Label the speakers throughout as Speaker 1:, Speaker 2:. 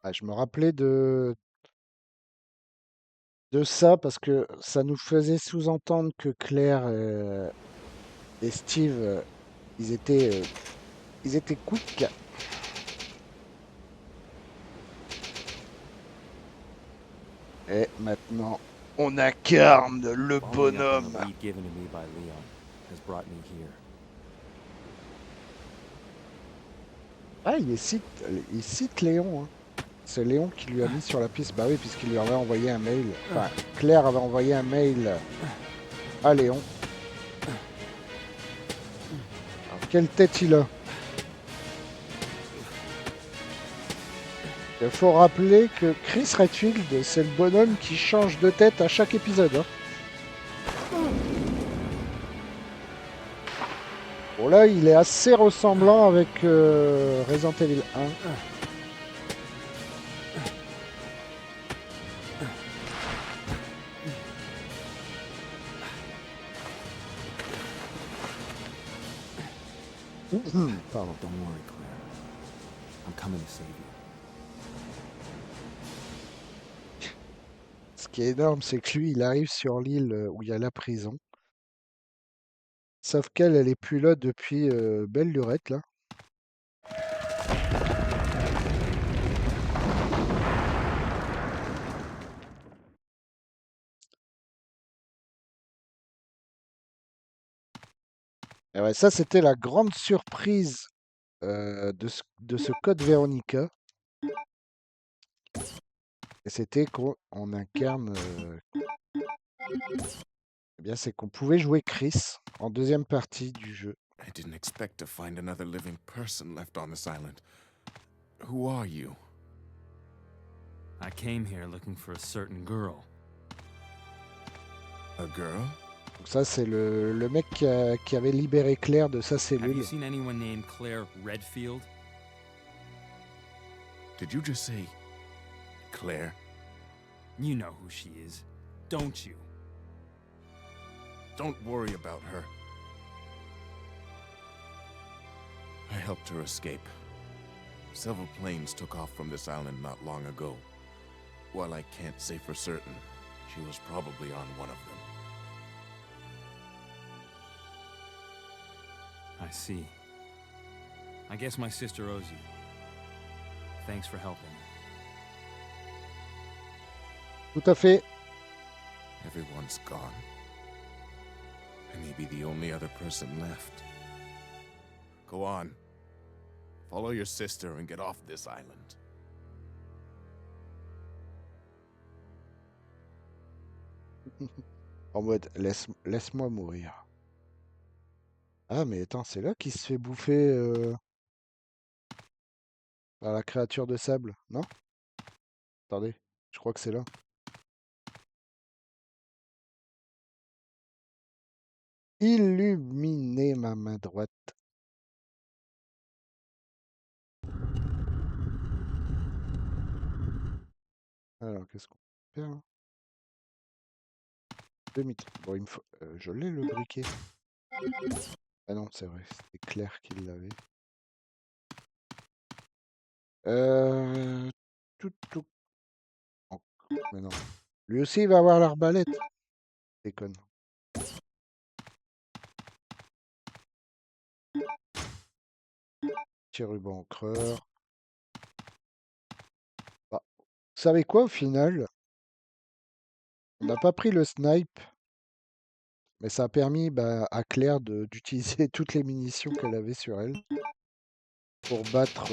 Speaker 1: Ah, je me rappelais de ça parce que ça nous faisait sous-entendre que Claire et Steve, ils étaient, euh, ils étaient quick. Et maintenant, on incarne le
Speaker 2: Following up on the
Speaker 1: bonhomme.
Speaker 2: lead given to me by Leon has brought me here.
Speaker 1: Ah, il cite Léon, hein. C'est Léon qui lui a mis sur la piste. Bah oui, puisqu'il lui avait envoyé un mail. Enfin, Claire avait envoyé un mail à Léon. Alors, quelle tête il a? Il faut rappeler que Chris Redfield, c'est le bonhomme qui change de tête à chaque épisode, hein. Bon là, il est assez ressemblant avec Resident Evil 1. Pardon.
Speaker 2: Don't worry, Claire. I'm coming to save you.
Speaker 1: Ce qui est énorme, c'est que lui, il arrive sur l'île où il y a la prison. Sauf qu'elle, elle est plus là depuis belle lurette, là. Et ouais, ça, c'était la grande surprise de ce code Veronica. Et c'était qu'on incarne... eh bien, c'est qu'on pouvait jouer Chris en deuxième partie du jeu.
Speaker 3: I didn't expect to find another living person left on this island. Who are you?
Speaker 2: I came here looking for a certain girl.
Speaker 3: A girl?
Speaker 1: Donc ça, c'est le mec qui avait libéré Claire de sa
Speaker 2: Have you
Speaker 1: cellule.
Speaker 2: seen anyone named Claire Redfield?
Speaker 3: Did you just say Claire?
Speaker 2: You know who she is, don't you?
Speaker 3: Don't worry about her. I helped her escape. Several planes took off from this island not long ago. While I can't say for certain, she was probably on one of them.
Speaker 2: I see. I guess my sister owes you. Thanks for helping.
Speaker 1: Tout à fait.
Speaker 3: Everyone's gone. I may be the only other person left. Go on. Follow your sister and get off this island.
Speaker 1: En mode, laisse-moi mourir. Ah, mais attends, c'est là qu'il se fait bouffer par la créature de sable, non? Attendez, je crois que c'est là. Illuminer ma main droite. Alors, qu'est-ce qu'on peut faire là? Bon, il me faut... je l'ai le briquet. Ah non, c'est vrai, c'était Claire qui l'avait. Euh... Tout. Oh, mais non. Lui aussi, il va avoir l'arbalète. Déconne. Petit ruban encreur. Bah, vous savez quoi, au final? On n'a pas pris le snipe, mais ça a permis bah, à Claire d'utiliser toutes les munitions qu'elle avait sur elle pour battre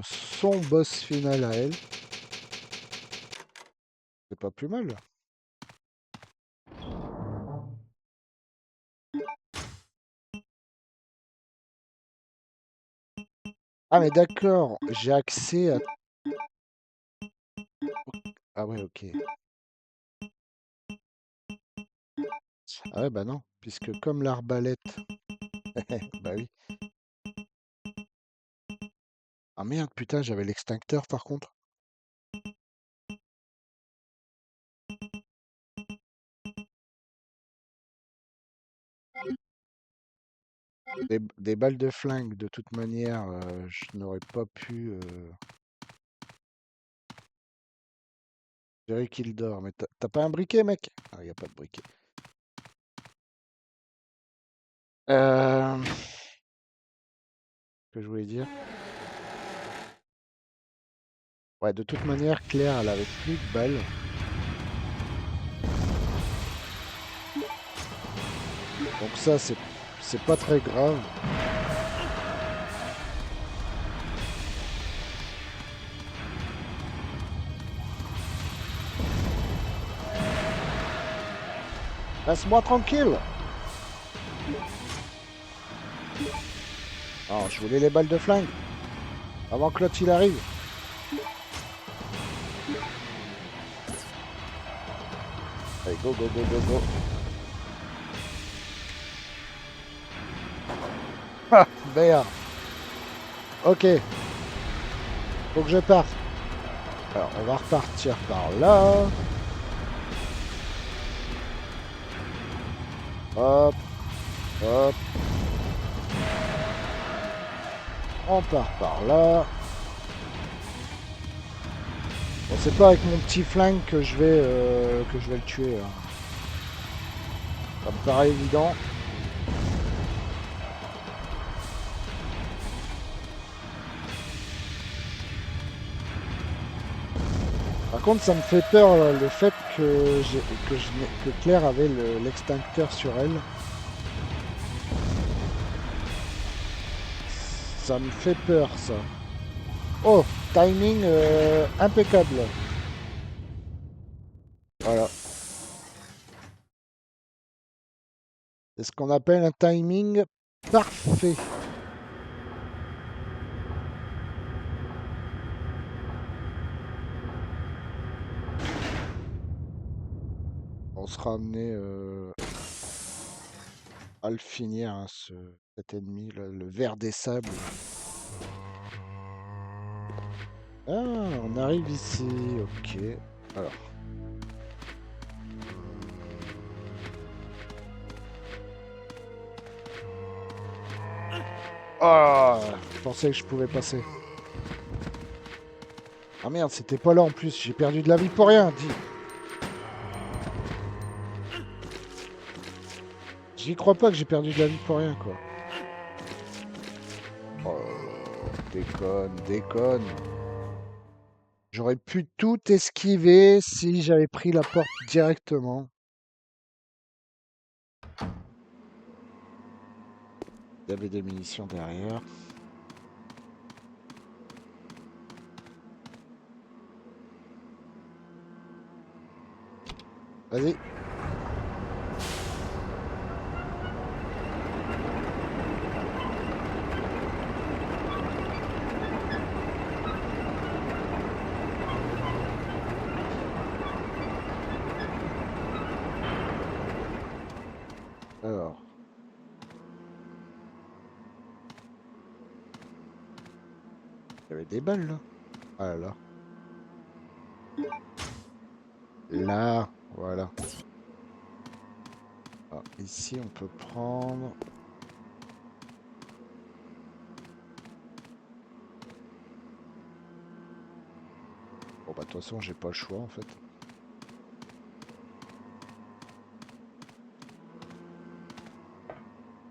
Speaker 1: son boss final à elle. C'est pas plus mal. Ah mais d'accord, j'ai accès à... Ah ouais, ok. Ah ouais, bah non, puisque comme l'arbalète... bah oui. Ah merde, putain, j'avais l'extincteur par contre. Des balles de flingue, de toute manière, je n'aurais pas pu... Jerry qu'il dort. Mais t'as pas un briquet, mec? Ah, y a pas de briquet. Que je voulais dire. Ouais, de toute manière, Claire, elle avait plus de balles. Donc ça, c'est pas très grave. Laisse-moi tranquille. Alors, je voulais les balles de flingue. Avant que l'autre il arrive. Allez, go, go, go, go, go. Ah, merde. Ok. Faut que je parte. Alors, on va repartir par là. Hop, hop. On part par là. Bon, c'est pas avec mon petit flingue que je vais le tuer, hein. Ça me paraît évident. Par contre, ça me fait peur le fait que Claire avait l'extincteur sur elle. Ça me fait peur, ça. Oh, timing impeccable. Voilà. C'est ce qu'on appelle un timing parfait. On sera amené à le finir, hein, cet ennemi, le ver des sables. Ah, on arrive ici, ok. Alors. Ah, je pensais que je pouvais passer. Ah merde, c'était pas là en plus, j'ai perdu de la vie pour rien, dis. J'y crois pas que j'ai perdu de la vie pour rien, quoi. Oh, déconne, déconne. J'aurais pu tout esquiver si j'avais pris la porte directement. Il y avait des munitions derrière. Vas-y. Alors. Il y avait des balles là. Ah là là. Là, voilà. Ah, ici, on peut prendre. Bon, bah, de toute façon, j'ai pas le choix en fait.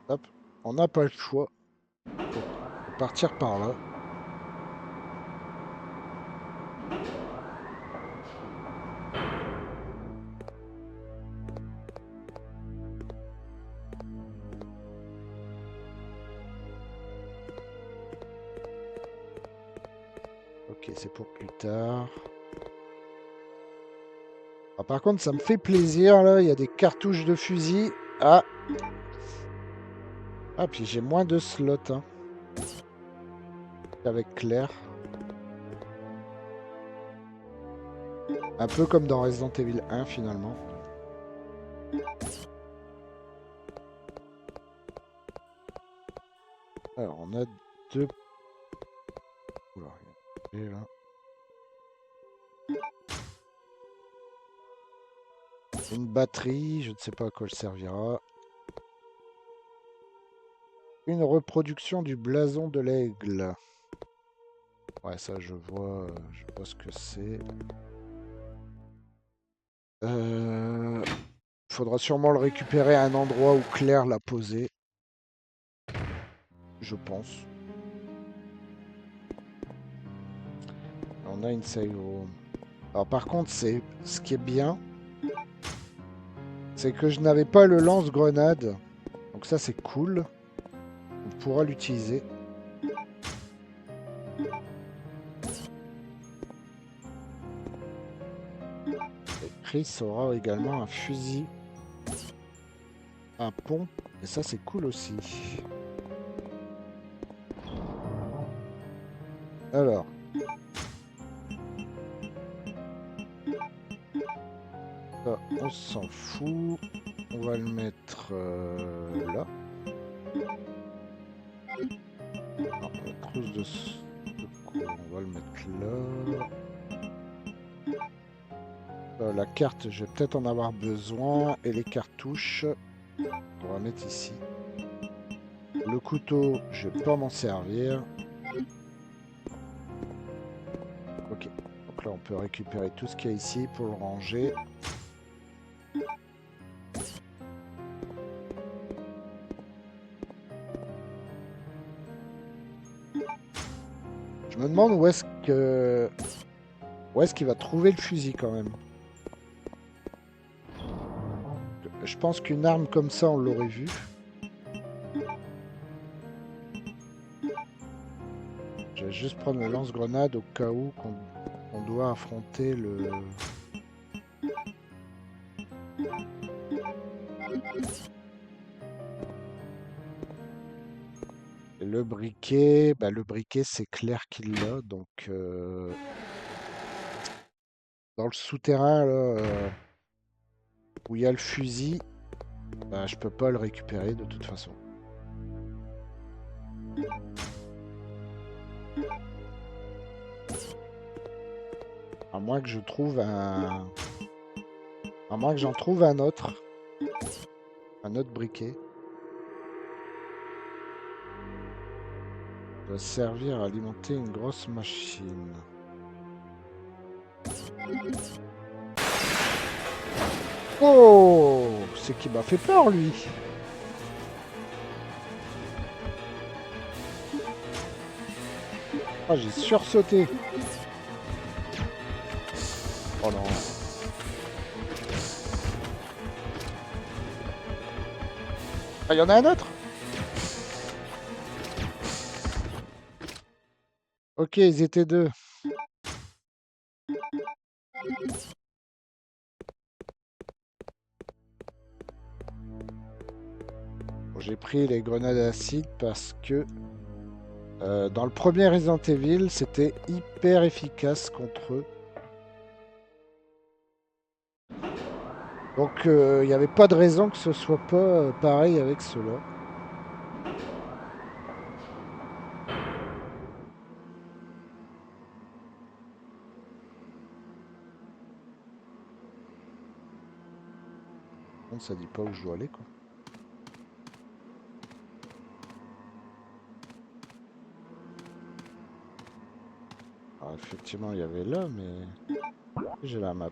Speaker 1: Hop, on n'a pas le choix. Faut partir par là. Ok, c'est pour plus tard. Ah, par contre, ça me fait plaisir là. Il y a des cartouches de fusil. Ah, ah puis j'ai moins de slots hein, qu'avec Claire. Un peu comme dans Resident Evil 1 finalement. Alors, on a deux. Oula, il y a un là. Une batterie, je ne sais pas à quoi elle servira. Une reproduction du blason de l'aigle. Ouais, ça je vois ce que c'est. Faudra sûrement le récupérer à un endroit où Claire l'a posé. Je pense. On a une save room. Alors par contre, c'est ce qui est bien, c'est que je n'avais pas le lance-grenade. Donc ça, c'est cool. On pourra l'utiliser. Et Chris aura également un fusil, un pompe. Et ça, c'est cool aussi. Alors. Ça, on s'en fout. On va le mettre là. Alors, la trousse de secours, on va le mettre là. La carte, je vais peut-être en avoir besoin. Et les cartouches, on va mettre ici. Le couteau, je vais pas m'en servir. Ok. Donc là, on peut récupérer tout ce qu'il y a ici pour le ranger. Je me demande où est-ce qu'il va trouver le fusil quand même. Je pense qu'une arme comme ça, on l'aurait vu. Je vais juste prendre le lance-grenade au cas où qu'on doit affronter le... Et le briquet, bah le briquet c'est clair qu'il l'a, donc dans le souterrain là, où il y a le fusil, bah, je peux pas le récupérer de toute façon. À moins que je trouve un... À moins que j'en trouve un autre briquet. Il doit servir à alimenter une grosse machine. Oh! C'est qui m'a fait peur, lui! Ah, j'ai sursauté! Oh non! Ah, il y en a un autre? Ok, ils étaient deux. Bon, j'ai pris les grenades acide parce que dans le premier Resident Evil, c'était hyper efficace contre eux. Donc il n'y avait pas de raison que ce soit pas pareil avec ceux-là. Ça dit pas où je dois aller, quoi. Alors, effectivement, il y avait là, mais j'ai la map.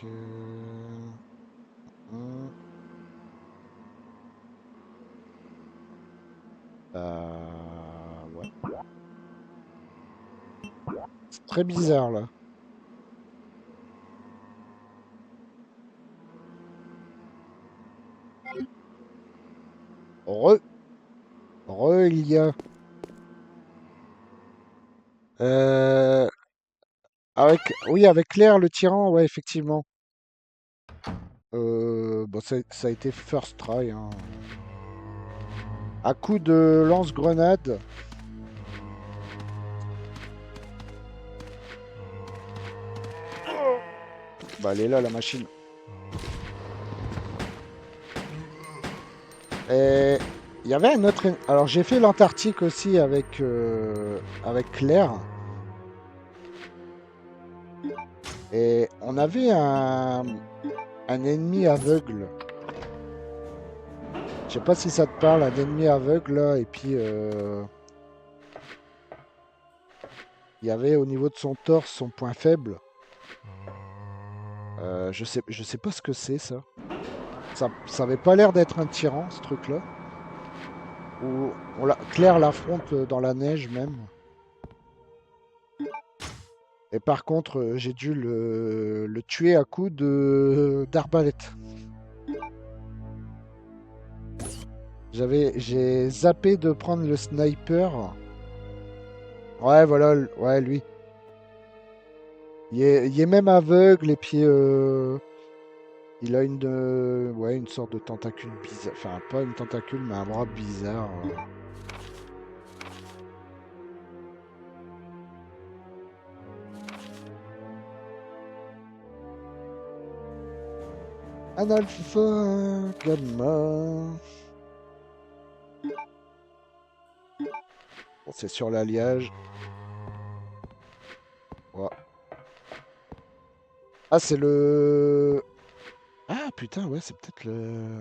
Speaker 1: Que... ouais. C'est très bizarre, là. Il y a... Oui, avec Claire, le tyran, ouais, effectivement. Bon, ça a été first try, hein. À coup de lance-grenade. Bah, elle est là, la machine. Et il y avait un autre... Alors, j'ai fait l'Antarctique aussi avec Claire. Et on avait un ennemi aveugle. Je sais pas si ça te parle, un ennemi aveugle, là, et puis... il y avait au niveau de son torse son point faible. Je sais pas ce que c'est ça. Ça avait pas l'air d'être un tyran ce truc-là. Ou Claire l'affronte dans la neige même. Et par contre, j'ai dû le tuer à coups d'arbalète. J'ai zappé de prendre le sniper. Ouais, voilà, ouais, lui. Il est même aveugle et puis il a ouais, une sorte de tentacule bizarre. Enfin, pas une tentacule, mais un bras bizarre. Un alpha gamma. Bon, c'est sur l'alliage. Ouais. Ah, c'est le... Ah, putain, ouais, c'est peut-être le...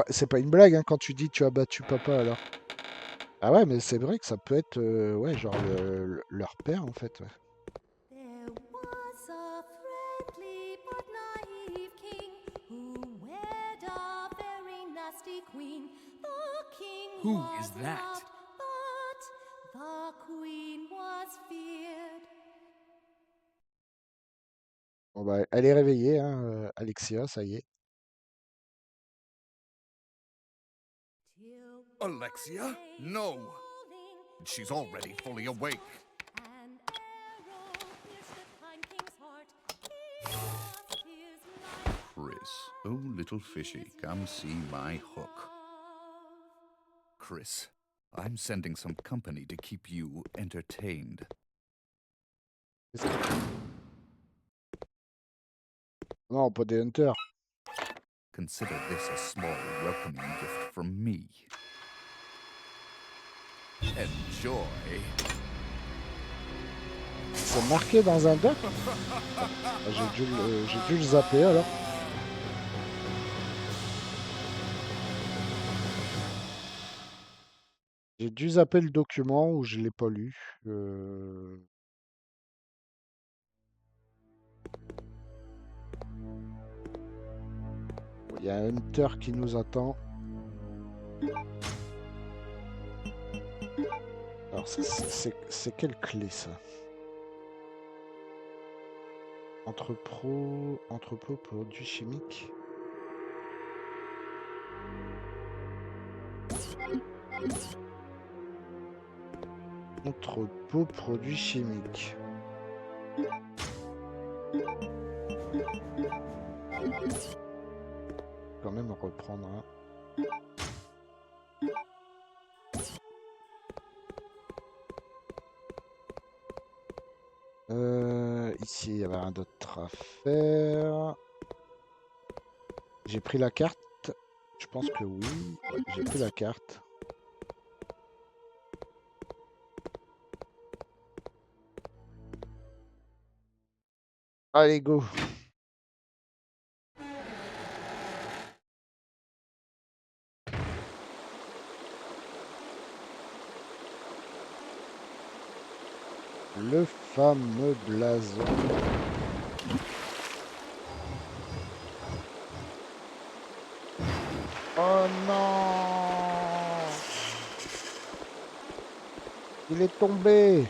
Speaker 1: C'est pas une blague, hein, quand tu dis tu as battu papa, alors. Ah ouais, mais c'est vrai que ça peut être, ouais, genre leur père, en fait, ouais.
Speaker 4: There was a friendly but naive king who wed a very nasty queen. The king
Speaker 2: Who
Speaker 4: was
Speaker 2: is that?
Speaker 4: loved, but the queen was feared.
Speaker 1: Bon, bah, elle est réveillée, hein, Alexia, ça y est.
Speaker 4: Till
Speaker 3: Alexia?
Speaker 4: one day
Speaker 3: No!
Speaker 4: falling,
Speaker 3: She's already fully awake.
Speaker 4: an arrow pierced the kind king's heart. He lost his life.
Speaker 5: Chris, oh little fishy, come see my hook. Chris, I'm sending some company to keep you entertained.
Speaker 1: Qu'est-ce que- Non, pas des hunters.
Speaker 5: Consider this a small welcoming gift from me. Enjoy.
Speaker 1: C'est marqué dans un doc. Ah, j'ai dû le zapper, alors. J'ai dû zapper le document ou je l'ai pas lu. Il y a un hunter qui nous attend. Alors ça, c'est quelle clé, ça? Entrepôt produits chimiques. Entrepôt produits chimiques. Quand même reprendre un. Ici, il y avait rien d'autre à faire. J'ai pris la carte. Je pense que oui. Ouais, j'ai pris la carte. Allez, go. Le fameux blason. Oh non! Il est tombé!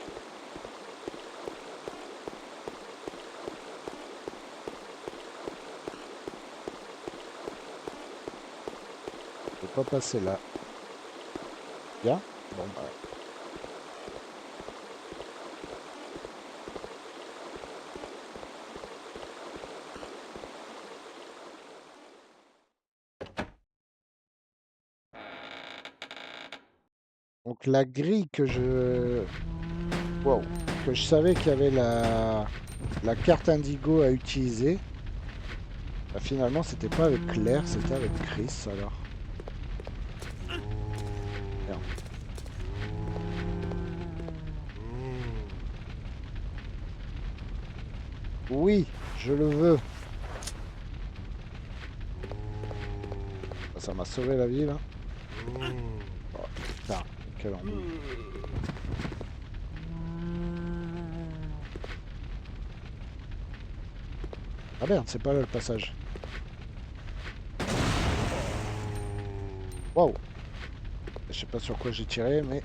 Speaker 1: Je peux pas passer là. Bien? Bon bah. Donc la grille wow, que je savais qu'il y avait la carte Indigo à utiliser, bah, finalement c'était pas avec Claire, c'était avec Chris alors. Merde. Oui, je le veux. Ça m'a sauvé la vie là. Oh putain, quel ennui. Ah merde, c'est pas là le passage. Waouh. Je sais pas sur quoi j'ai tiré, mais...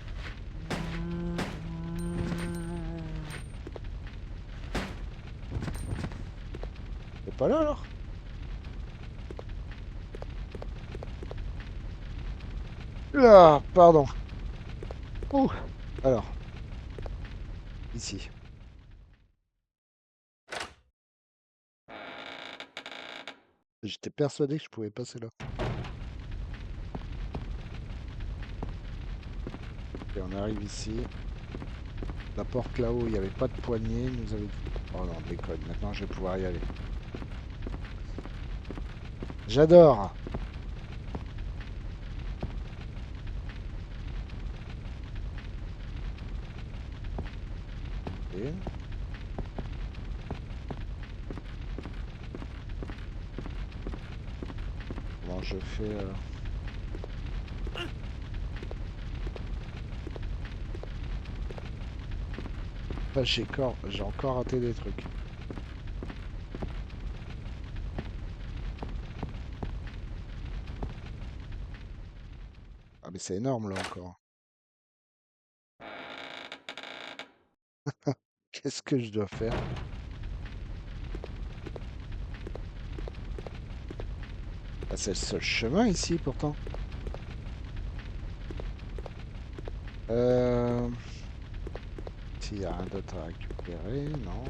Speaker 1: C'est pas là alors? Là, pardon. Ouh. Alors, ici. J'étais persuadé que je pouvais passer là. Et on arrive ici. La porte là-haut, il n'y avait pas de poignée. Il nous avait dit... Oh non, déconne. Maintenant, je vais pouvoir y aller. J'adore. Et... Comment je fais Ah, j'ai encore raté des trucs. Ah mais c'est énorme là encore. Qu'est-ce que je dois faire? Ah, c'est le seul chemin ici pourtant. Euh... S'il n'y a rien d'autre à récupérer, non.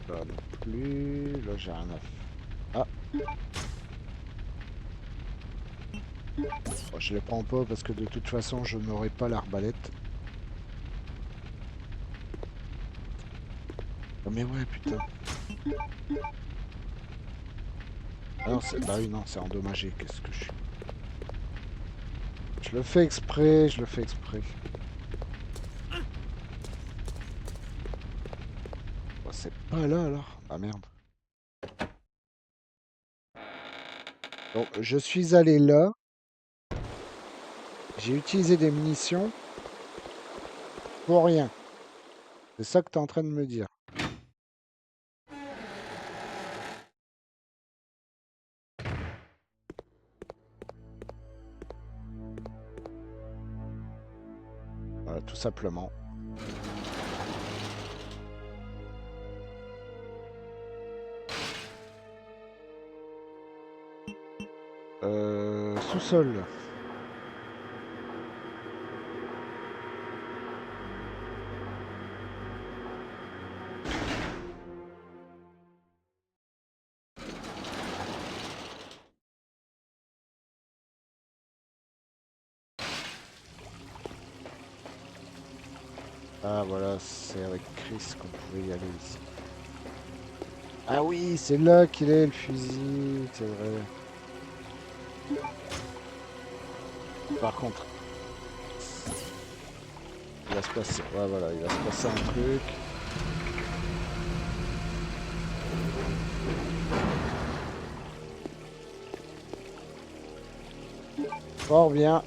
Speaker 1: Là non plus. Là j'ai rien à faire. Ah, bon, je les prends pas parce que de toute façon je n'aurai pas l'arbalète. Oh, mais ouais putain. Ah non, bah oui non, c'est endommagé. Qu'est-ce que je suis? Je le fais exprès, je le fais exprès. Bon, c'est pas là alors. Ah merde. Donc je suis allé là. J'ai utilisé des munitions pour rien. C'est ça que tu es en train de me dire. Voilà, tout simplement. Sous-sol. Ah voilà, c'est avec Chris qu'on pouvait y aller ici. Ah oui, c'est là qu'il est le fusil, c'est vrai. Par contre, il va se passer, ouais, voilà, il va se passer un truc. Fort bien.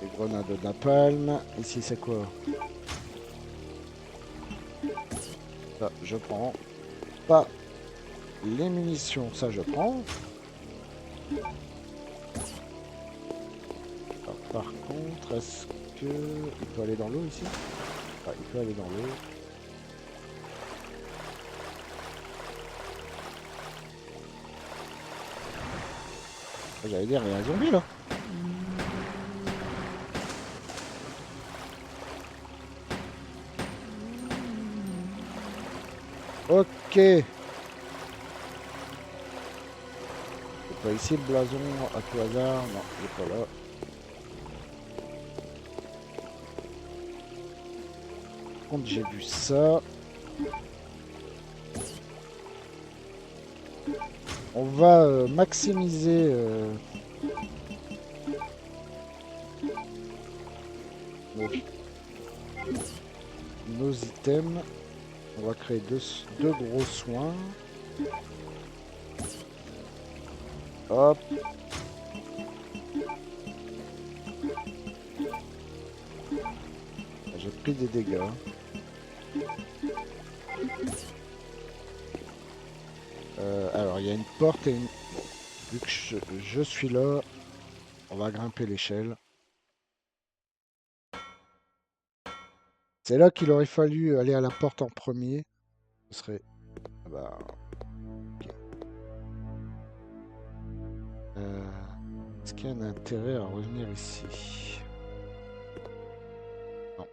Speaker 1: Les grenades de napalm. Ici, c'est quoi? Ça, je prends. Pas les munitions, ça, je prends. Alors, par contre, est-ce que il peut aller dans l'eau ici? Ah, il peut aller dans l'eau. J'allais dire, il y a un zombie là. Ok. C'est pas ici le blason à tout hasard? Non, il est pas là. Par contre, j'ai vu ça. On va maximiser nos items. On va créer deux gros soins. Hop. j'ai pris des dégâts. Alors, il y a une porte et une... Vu que je suis là, on va grimper l'échelle. C'est là qu'il aurait fallu aller à la porte en premier. Ce serait... Ah bah... ok. Est-ce qu'il y a un intérêt à revenir ici? Non.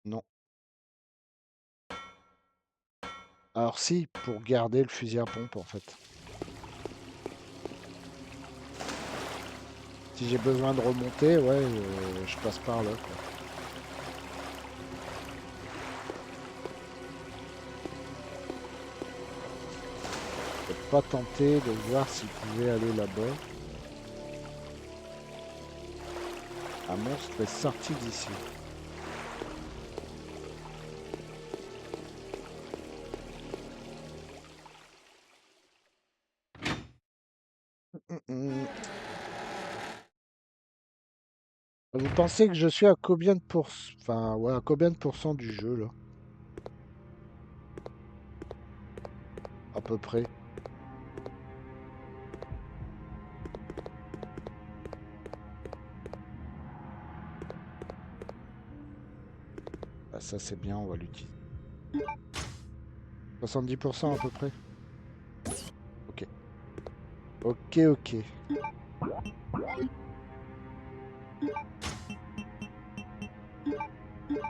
Speaker 1: Non. Alors si, pour garder le fusil à pompe en fait. Si j'ai besoin de remonter, ouais, je passe par là, quoi. Je peux pas tenter de voir s'il pouvait aller là-bas. Un monstre est sorti d'ici. Vous pensez que je suis à combien de pourcents... Enfin, ouais, à combien de pourcents du jeu, là? À peu près. Ah, ça, c'est bien, on va l'utiliser. 70% à peu près. Ok. Ok, ok.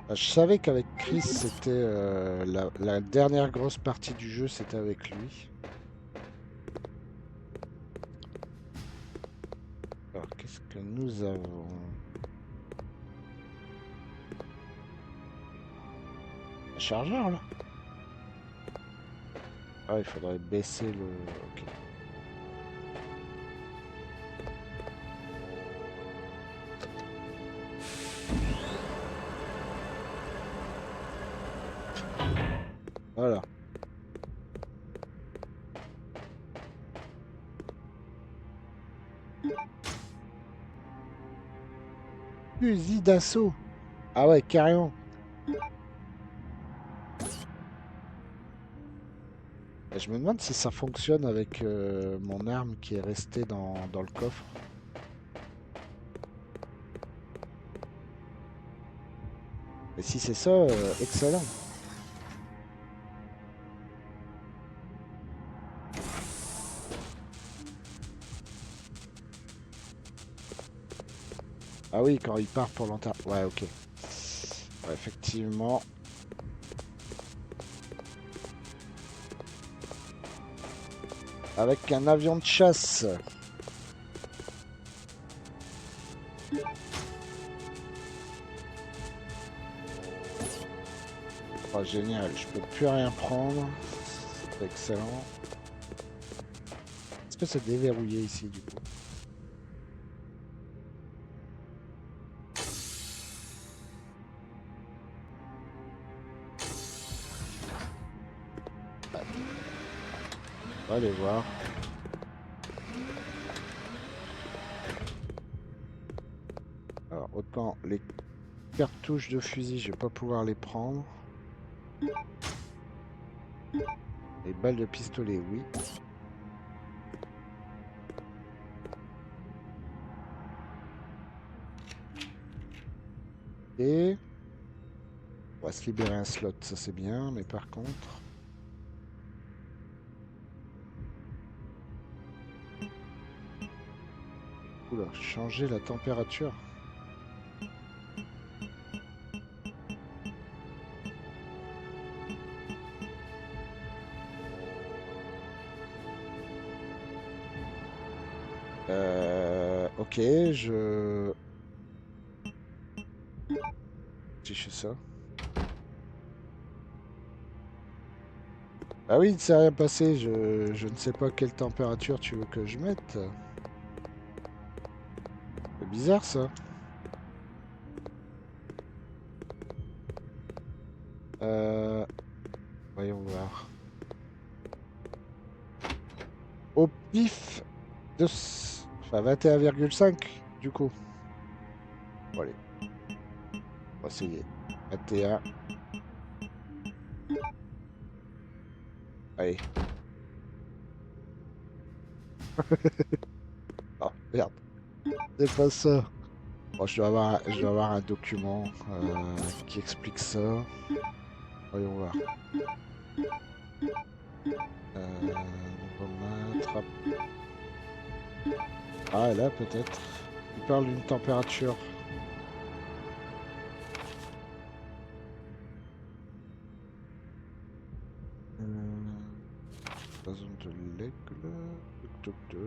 Speaker 1: Ah, je savais qu'avec Chris, c'était la dernière grosse partie du jeu, c'était avec lui. Alors, qu'est-ce que nous avons? Un chargeur, là? Ah, il faudrait baisser le... Ok. Voilà. Fusil d'assaut. Ah ouais, carrément. Je me demande si ça fonctionne avec mon arme qui est restée dans le coffre. Et si c'est ça, excellent. Ah oui, quand il part pour l'enterre. Ouais, ok. Ouais, effectivement. Avec un avion de chasse. Oh, génial, je peux plus rien prendre. C'est excellent. Est-ce que c'est déverrouillé ici du coup? On va aller voir. Alors, autant les cartouches de fusil, je vais pas pouvoir les prendre. Les balles de pistolet, oui. Et on va se libérer un slot, ça c'est bien, mais par contre... Oula, changer la température. Ok, si je fais ça. Ah oui, il ne s'est rien passé, je ne sais pas quelle température tu veux que je mette. C'est bizarre ça. Voyons voir. Au pif de... Enfin 21,5 du coup. Bon, allez. On va essayer. 21. Allez. Oh, merde. C'est pas ça. Bon, je dois avoir un document qui explique ça. Voyons voir. Nouveau mètre. Ah, là, peut-être. Il parle d'une température. La zone de l'aigle. Toc, toc, toc.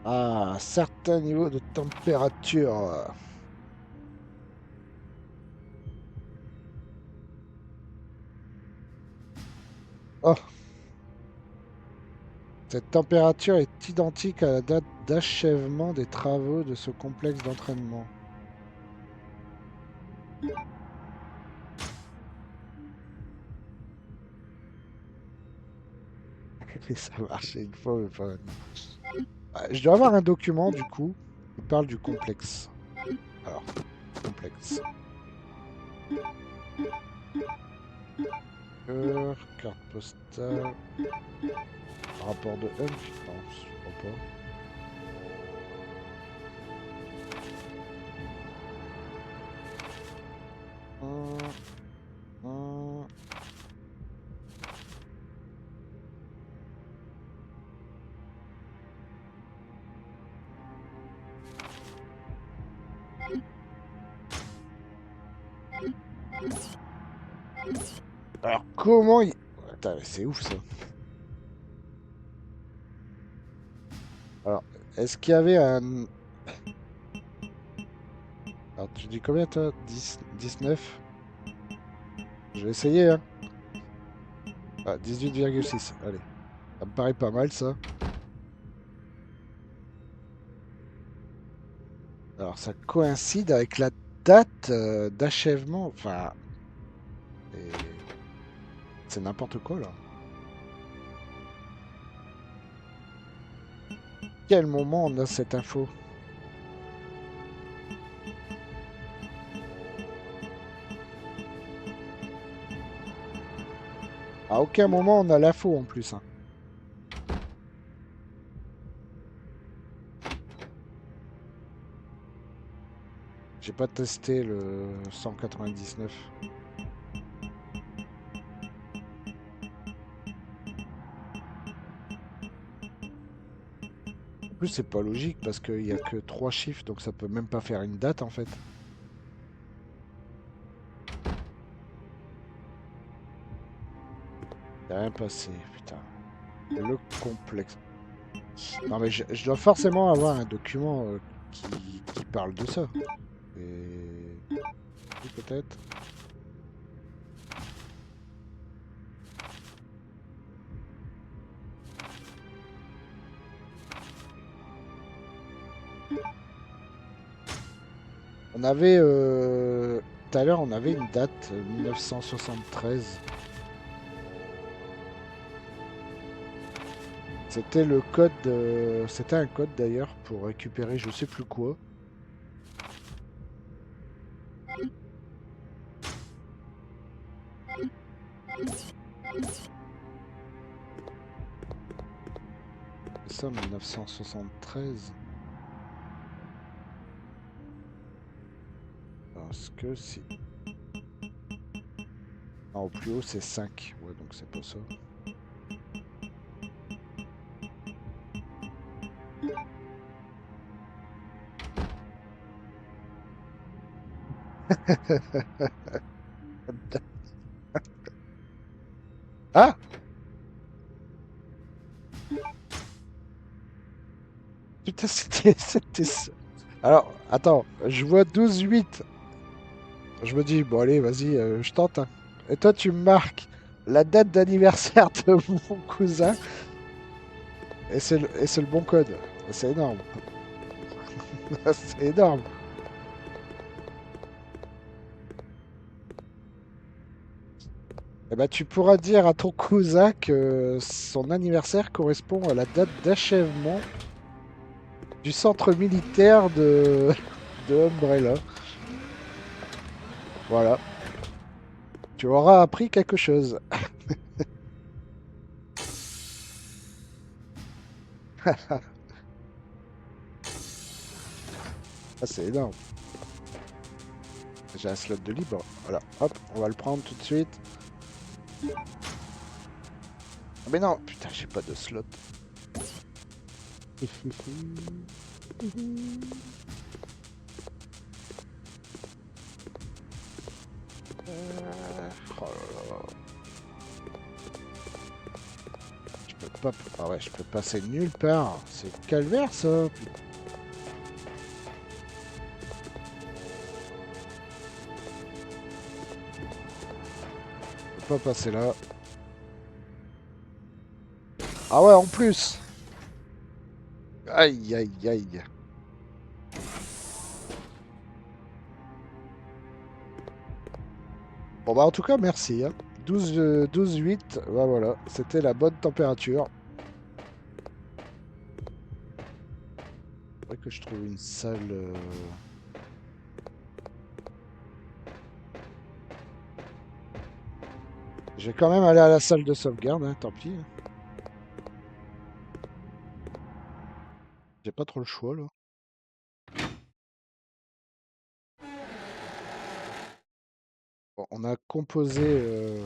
Speaker 1: Ah, un certain niveau de température. Oh, cette température est identique à la date d'achèvement des travaux de ce complexe d'entraînement. Et ça marche une fois, mais pas. Je dois avoir un document du coup qui parle du complexe. Alors, complexe. Carte postale. Rapport de Hunt. Non, je crois pas. Hum. Alors comment il... Attends, c'est ouf ça. Alors, est-ce qu'il y avait un... Alors tu dis combien toi? 10, 19? Je vais essayer hein. Ah, 18,6. Allez. Ça me paraît pas mal ça. Alors ça coïncide avec la date d'achèvement. Enfin... C'est n'importe quoi là. Quel moment on a cette info? À aucun moment on a l'info en plus. Hein. J'ai pas testé le 199. En plus c'est pas logique parce qu'il y a que 3 chiffres donc ça peut même pas faire une date en fait. Y'a rien passé, putain. Le complexe. Non mais je dois forcément avoir un document qui parle de ça. Et... Oui, peut-être. On avait... Tout à l'heure on avait une date, 1973. C'était le code... C'était un code d'ailleurs pour récupérer je sais plus quoi. C'est ça 1973. Parce que si... Non, au plus haut c'est 5. Ouais donc c'est pas ça. Ah! Putain, c'était ça. Alors, attends, je vois 12-8. Je me dis, bon, allez, vas-y, je tente. Hein. Et toi, tu me marques la date d'anniversaire de mon cousin. Et c'est le bon code. C'est énorme. C'est énorme. Eh ben, tu pourras dire à ton cousin que son anniversaire correspond à la date d'achèvement du centre militaire de Umbrella. Voilà. Tu auras appris quelque chose. Ah, c'est énorme. J'ai un slot de libre. Voilà. Hop, on va le prendre tout de suite. Ah, mais non, putain, j'ai pas de slot. Oh là là. Je peux pas. Ah ouais, je peux passer nulle part. C'est calvaire ça. Je peux pas passer là. Ah ouais, en plus. Aïe, aïe, aïe. Bon bah en tout cas, merci. Hein. 12,8. Bah voilà, c'était la bonne température. Faudrait que je trouve une salle. Je vais quand même aller à la salle de sauvegarde, hein, tant pis. J'ai pas trop le choix là. Bon, on a composé.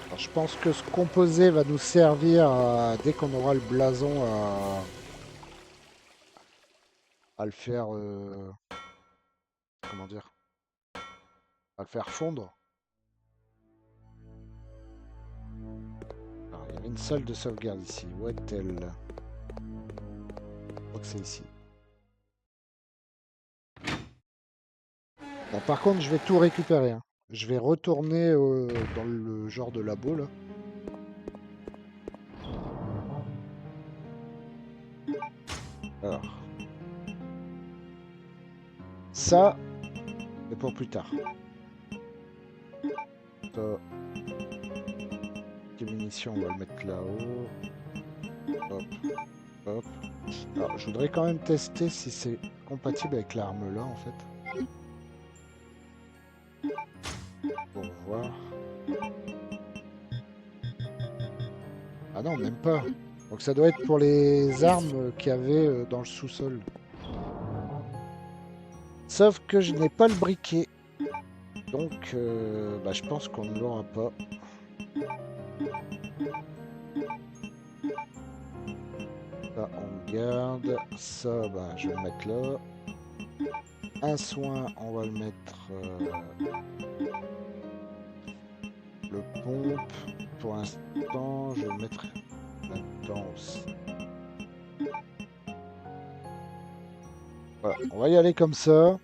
Speaker 1: Alors, je pense que ce composé va nous servir dès qu'on aura le blason à le faire. Comment dire? À le faire fondre. Alors, il y avait une salle de sauvegarde ici. Où est-elle? Je crois que c'est ici. Bon, par contre, je vais tout récupérer. Hein. Je vais retourner dans le genre de labo là. Alors. Ça, c'est pour plus tard. Ça. Des munitions, on va le mettre là-haut. Hop. Hop. Alors, je voudrais quand même tester si c'est compatible avec l'arme là en fait. Pour voir. Ah non, même pas. Donc ça doit être pour les armes qu'il y avait dans le sous-sol. Sauf que je n'ai pas le briquet. Donc bah, je pense qu'on ne l'aura pas. Ça on garde. Ça bah, je vais le mettre là. Un soin, on va le mettre le pompe. Pour l'instant, je vais le mettre là-dedans aussi. Voilà, on va y aller comme ça.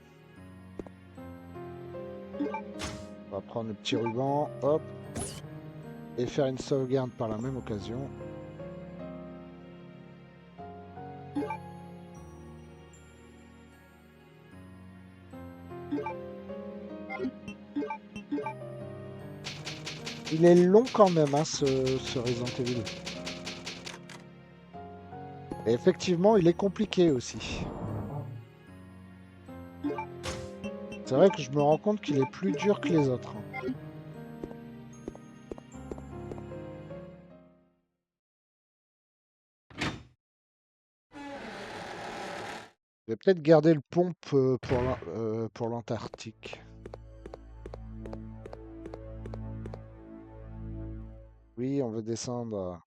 Speaker 1: On va prendre le petit ruban, hop, et faire une sauvegarde par la même occasion. Il est long quand même, hein, ce Resident Evil. Et effectivement, il est compliqué aussi. C'est vrai que je me rends compte qu'il est plus dur que les autres. Hein. Je vais peut-être garder le pompe pour l'Antarctique. Oui, on veut descendre.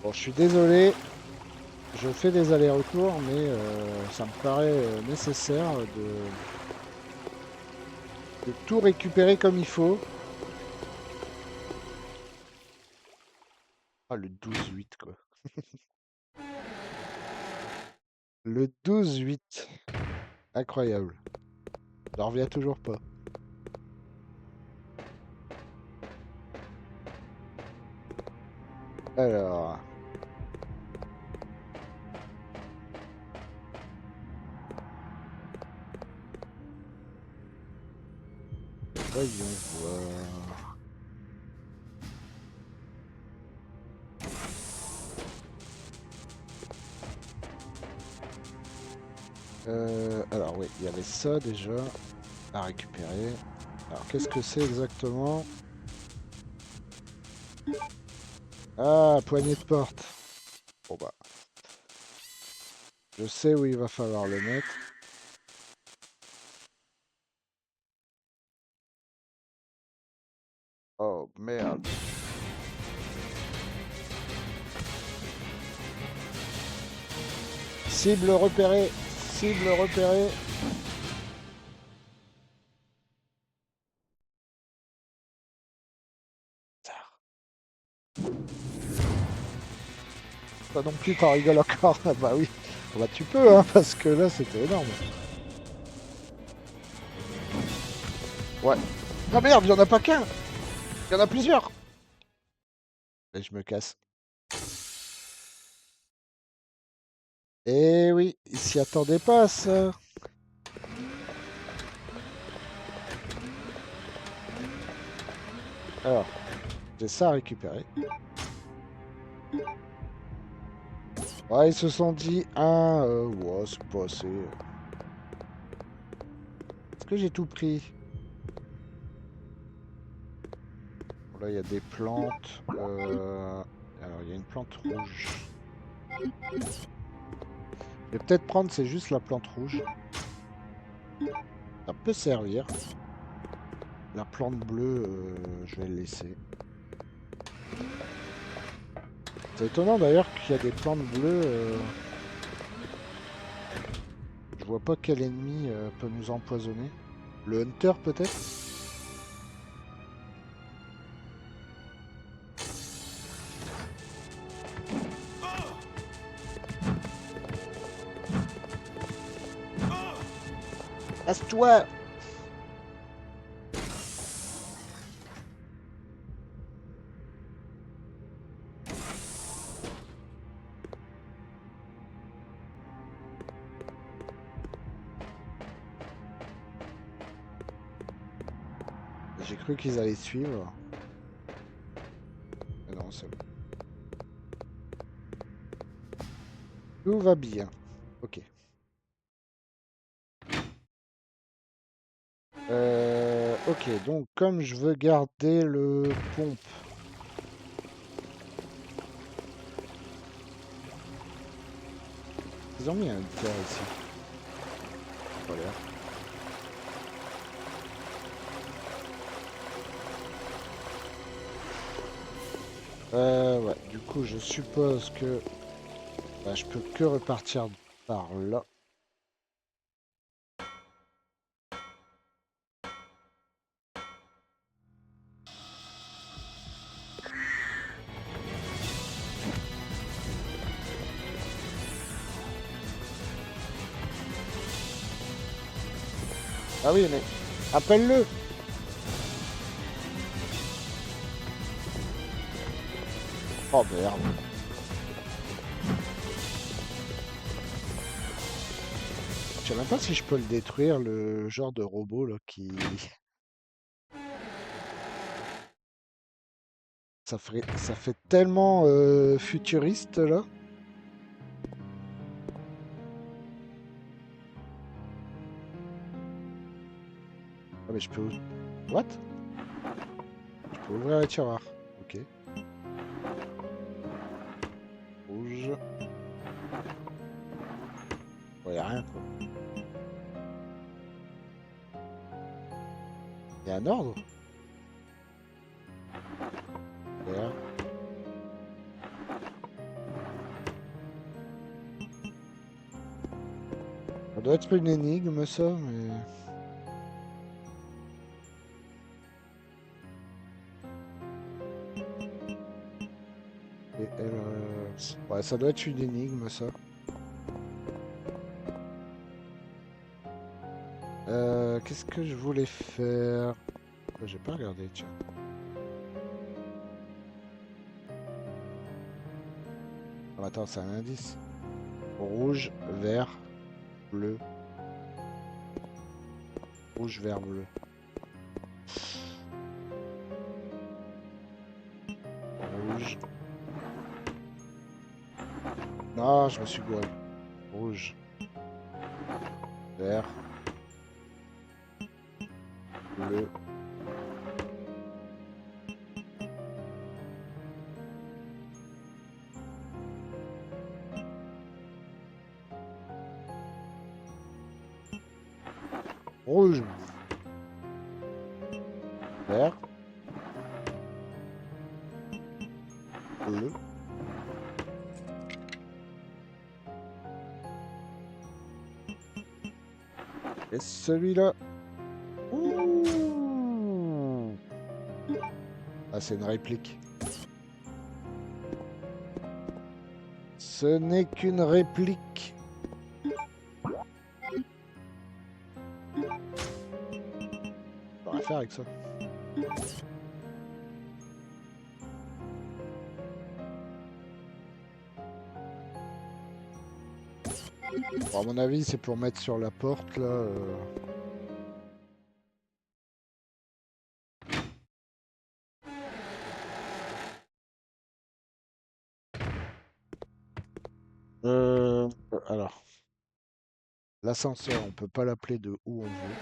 Speaker 1: Bon, je suis désolé. Je fais des allers-retours, mais ça me paraît nécessaire de tout récupérer comme il faut. Ah, le 12-8, quoi. Le 12-8. Incroyable. J'en reviens toujours pas. Alors. Voyons voir. Alors oui, il y avait ça déjà à récupérer. Alors qu'est-ce que c'est exactement? Ah, poignée de porte. Bon bah, je sais où il va falloir le mettre. Oh merde. Cible repérée. Cible repérée. Pas non plus, t'en rigoles encore. Ah bah oui. Bah tu peux, hein, parce que là c'était énorme. Ouais. Ah merde, il y en a pas qu'un. Il y en a plusieurs. Et je me casse. Eh oui, il s'y attendait pas à ça. Alors, j'ai ça à récupérer. Ouais, ils se sont dit, ouais, c'est pas assez. Est-ce que j'ai tout pris? Bon, là, il y a des plantes. Alors, il y a une plante rouge. Je vais peut-être prendre, c'est juste la plante rouge. Ça peut servir. La plante bleue, je vais le laisser. C'est étonnant d'ailleurs qu'il y a des plantes bleues. Je vois pas quel ennemi peut nous empoisonner. Le Hunter peut-être? Passe-toi! J'ai cru qu'ils allaient suivre. Mais non, c'est bon. Tout va bien. Ok. Ok, donc comme je veux garder le pompe. Ils ont mis un terre ici. Pas l'air. Ouais, du coup, je suppose que bah, je peux que repartir par là. Ah oui, mais appelle-le! Oh merde. Je sais même pas si je peux le détruire, le genre de robot là qui. Ça fait tellement futuriste là. Ah mais je peux. What? Je peux ouvrir les tiroirs. Ok. Rouge. Ouais, y a rien quoi. Y a un ordre? Vert. Ça doit être une énigme ça, mais. Et elle, ouais, ça doit être une énigme ça. Qu'est-ce que je voulais faire? J'ai pas regardé, tiens. Oh, attends, c'est un indice. Rouge, vert, bleu. Rouge, vert, bleu. Ah, je me suis gouré. Rouge. Vert. Bleu. Rouge. Vert. Bleu. Et celui-là. Ouh. Ah, c'est une réplique. Ce n'est qu'une réplique. On va faire avec ça. Bon, à mon avis, c'est pour mettre sur la porte là. Alors, l'ascenseur, on peut pas l'appeler de où on veut.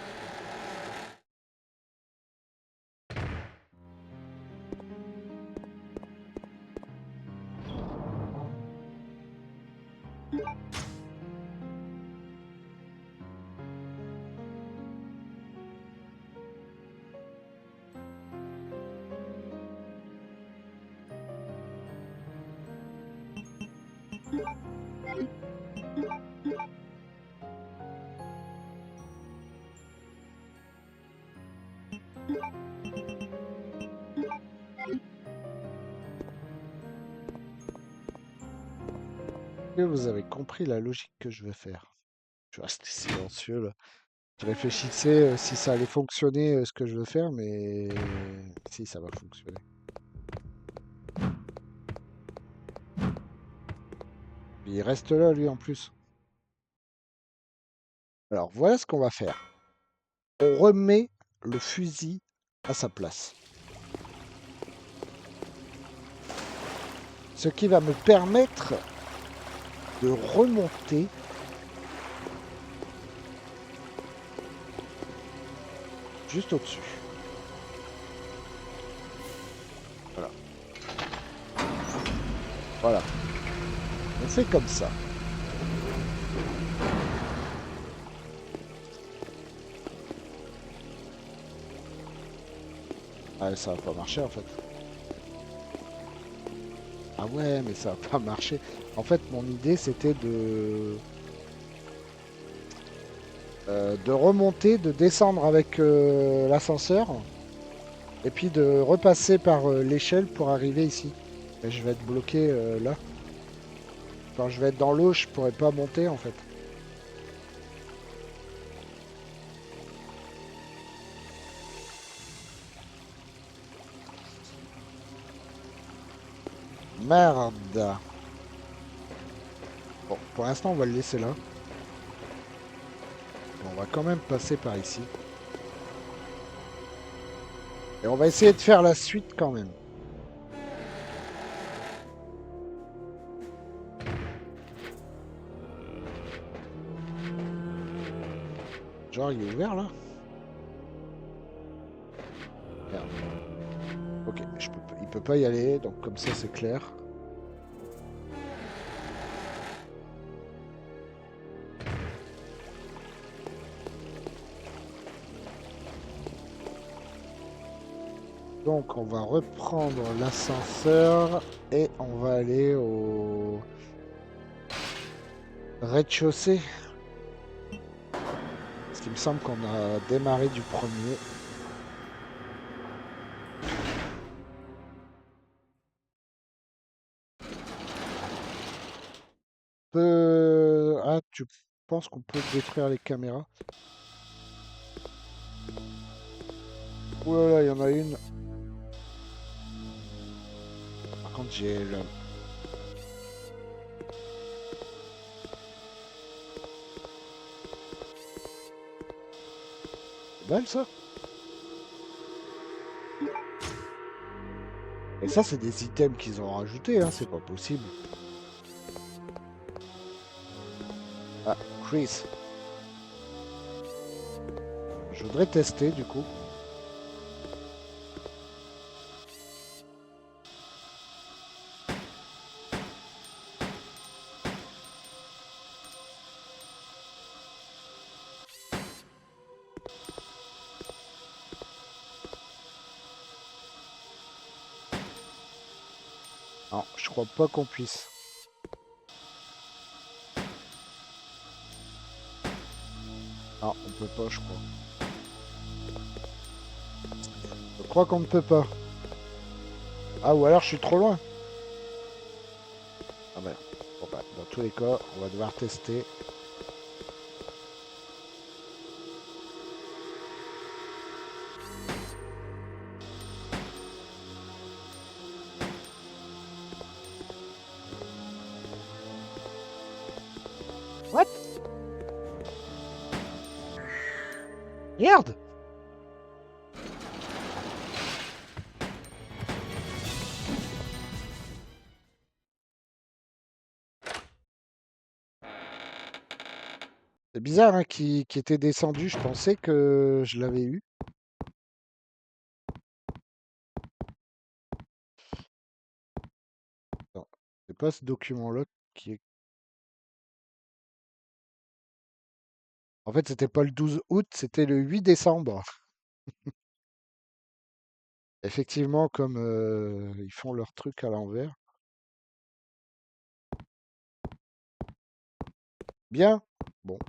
Speaker 1: Est-ce que vous avez compris la logique que je vais faire? Je vais rester silencieux là. Je réfléchissais si ça allait fonctionner ce que je veux faire, mais si ça va fonctionner. Il reste là lui en plus. Alors voilà ce qu'on va faire. On remet le fusil à sa place. Ce qui va me permettre de remonter juste au-dessus. Voilà. Voilà. On fait comme ça. Ah, ça va pas marcher en fait. Ah ouais, mais ça va pas marcher. En fait, mon idée, c'était de remonter, de descendre avec l'ascenseur, et puis de repasser par l'échelle pour arriver ici. Mais je vais être bloqué là. Quand je vais être dans l'eau, je pourrais pas monter en fait. Merde. Bon, pour l'instant, on va le laisser là. On va quand même passer par ici. Et on va essayer de faire la suite quand même. Genre, il est ouvert là? Merde. Ok, il peut pas y aller, donc comme ça c'est clair. Donc on va reprendre l'ascenseur et on va aller au rez-de-chaussée. Parce qu'il me semble qu'on a démarré du premier. Ah, tu penses qu'on peut détruire les caméras? Ouh là là, il y en a une. Par contre, j'ai le... C'est belle ça. Et ça, c'est des items qu'ils ont rajoutés, hein, c'est pas possible. Chris. Je voudrais tester du coup. Non, je crois pas qu'on puisse. Non, on peut pas, je crois. Je crois qu'on ne peut pas. Ah, ou alors je suis trop loin. Ah ben, bon, bah, dans tous les cas, on va devoir tester. What? Merde! C'est bizarre, hein, qui était descendu. Je pensais que je l'avais eu. Non, c'est pas ce document-là qui est. En fait, c'était pas le 12 août, c'était le 8 décembre. Effectivement, comme ils font leur truc à l'envers. Bien. Bon.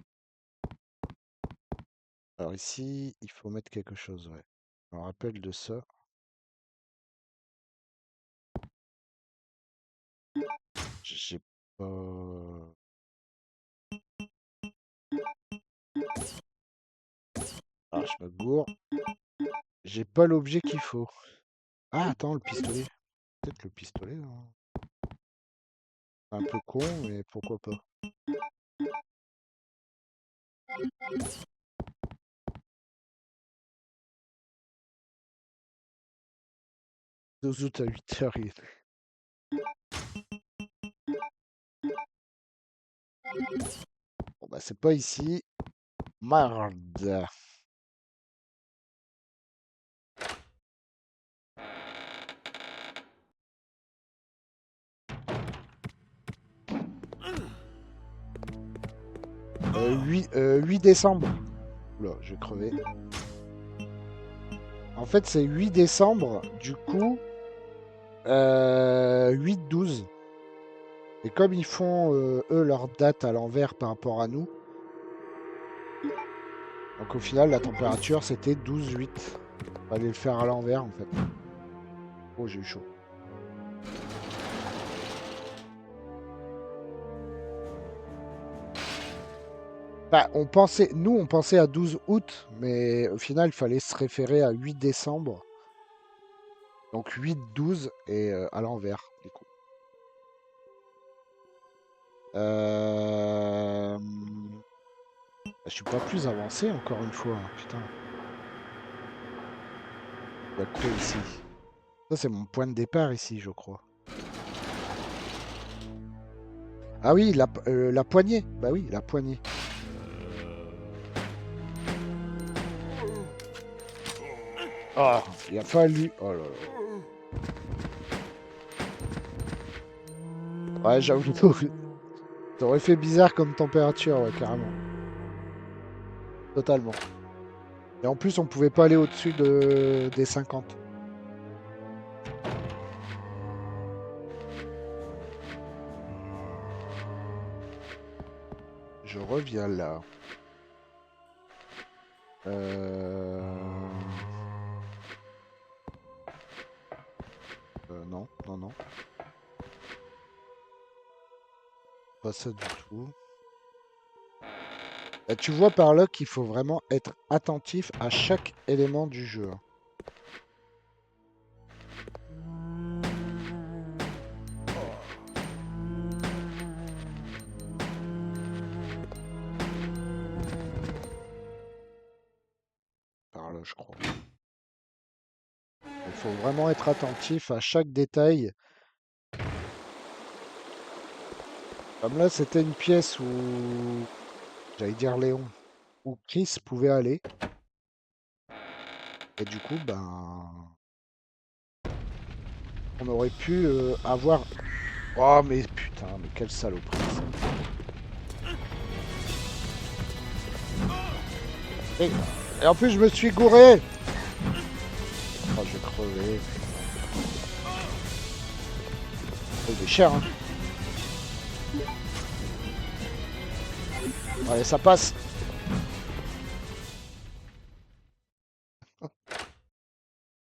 Speaker 1: Alors ici, il faut mettre quelque chose, ouais. Je me rappelle de ça. J'ai pas. Ah, je me gourre. J'ai pas l'objet qu'il faut. Ah, attends, le pistolet. Peut-être le pistolet, hein. Un peu con, mais pourquoi pas. 12 août à 8h. Bon, bah, c'est pas ici. Merde. 8 décembre. Oula, je vais crever. En fait, c'est 8 décembre. Du coup, 8-12. Et comme ils font, eux, leur date à l'envers par rapport à nous, donc au final, la température, c'était 12-8. Fallait le faire à l'envers, en fait. Oh, j'ai eu chaud. Bah, nous, on pensait à 12 août, mais au final, il fallait se référer à 8 décembre. Donc 8-12 et à l'envers, du coup. Je suis pas plus avancé, encore une fois, hein, putain. Il y a quoi ici? Ça, c'est mon point de départ ici, je crois. Ah oui, la poignée. Bah oui, la poignée. Oh, il a fallu. Oh là là. Ouais, j'avoue. Ça aurait fait bizarre comme température, ouais, carrément. Totalement. Et en plus, on pouvait pas aller au-dessus des 50. Je reviens là. Non, non, non. Pas ça du tout. Et tu vois par là qu'il faut vraiment être attentif à chaque élément du jeu, hein. Par là, je crois. Il faut vraiment être attentif à chaque détail. Comme là, c'était une pièce où j'allais dire Léon, où Chris pouvait aller. Et du coup, ben, on aurait pu avoir... Oh, mais putain, mais quelle saloperie, ça. Et en plus, je me suis gouré. Oh, je vais crever. Oh, il est cher, hein. Allez, ça passe.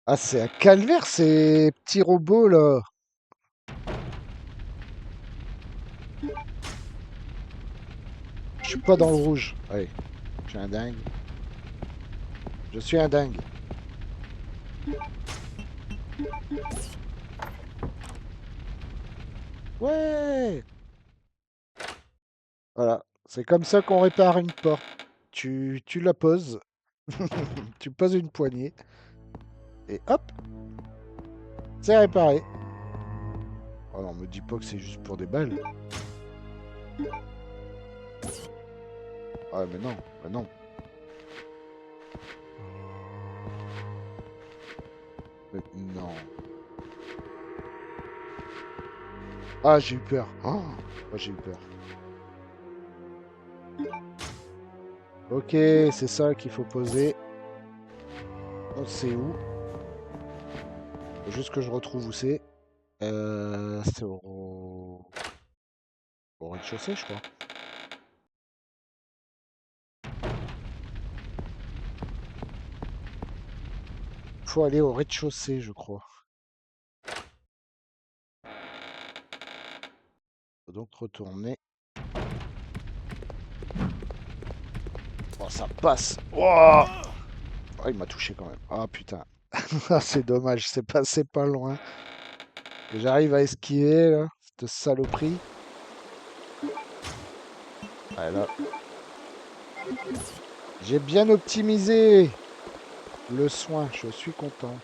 Speaker 1: Ah, c'est un calvaire, ces petits robots, là. Je suis pas dans le rouge. Allez, je suis un dingue. Je suis un dingue. Ouais. Voilà. C'est comme ça qu'on répare une porte. Tu la poses. Tu poses une poignée. Et hop, c'est réparé. Oh non, me dis pas que c'est juste pour des balles. Ah, mais non, bah non. Mais non. Ah, j'ai eu peur. Oh, j'ai eu peur. Ok, c'est ça qu'il faut poser. On sait où. Faut juste que je retrouve où c'est. C'est au rez-de-chaussée, je crois. Faut aller au rez-de-chaussée, je crois. Faut donc retourner. Oh, ça passe. Oh, oh, il m'a touché quand même. Ah, putain. Ah, c'est dommage, c'est passé pas loin. Que j'arrive à esquiver, là, cette saloperie. Ah, là. J'ai bien optimisé le soin, je suis content.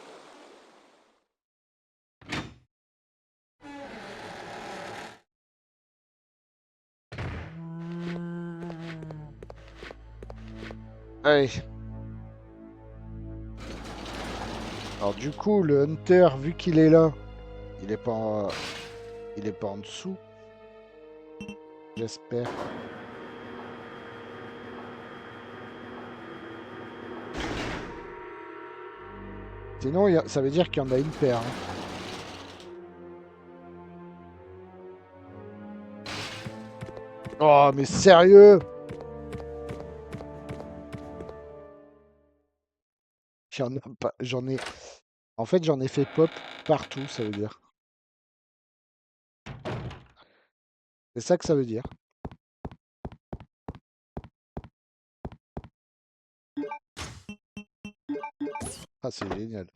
Speaker 1: Allez. Alors du coup, le Hunter, vu qu'il est là, il est pas il est pas en dessous. J'espère. Sinon, ça veut dire qu'il y en a une paire, hein. Oh, mais sérieux? J'en ai pas, j'en ai... En fait, j'en ai fait pop partout, ça veut dire. C'est ça que ça veut dire. Ah, c'est génial.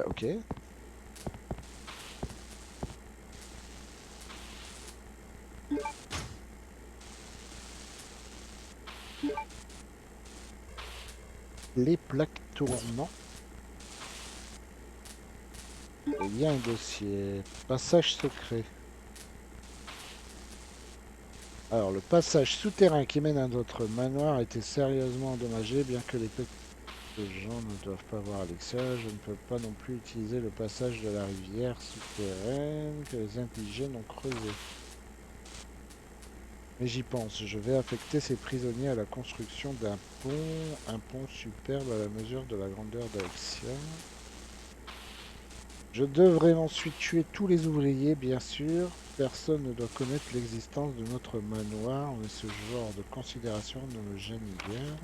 Speaker 1: Ok. Les plaques tournantes. Il y a un dossier. Passage secret. Alors, le passage souterrain qui mène à notre manoir a été sérieusement endommagé, bien que les gens ne doivent pas voir à l'extérieur. Je ne peux pas non plus utiliser le passage de la rivière souterraine que les indigènes ont creusé. Mais j'y pense, je vais affecter ces prisonniers à la construction d'un pont superbe à la mesure de la grandeur d'Alexia. Je devrais ensuite tuer tous les ouvriers, bien sûr. Personne ne doit connaître l'existence de notre manoir, mais ce genre de considération ne me gêne guère.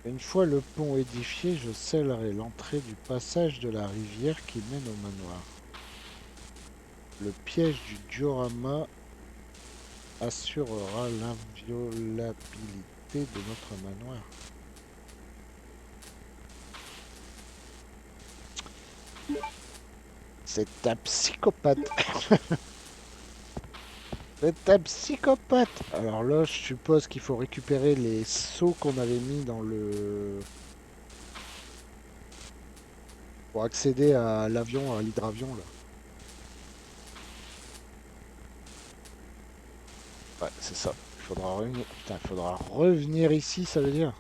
Speaker 1: Une fois le pont édifié, je scellerai l'entrée du passage de la rivière qui mène au manoir. Le piège du diorama assurera l'inviolabilité de notre manoir. C'est un psychopathe. C'est un psychopathe. Alors là, je suppose qu'il faut récupérer les seaux qu'on avait mis dans le... Pour accéder à l'avion, à l'hydravion, là. Ouais, c'est ça. Il faudra revenir. Putain, il faudra revenir ici, ça veut dire.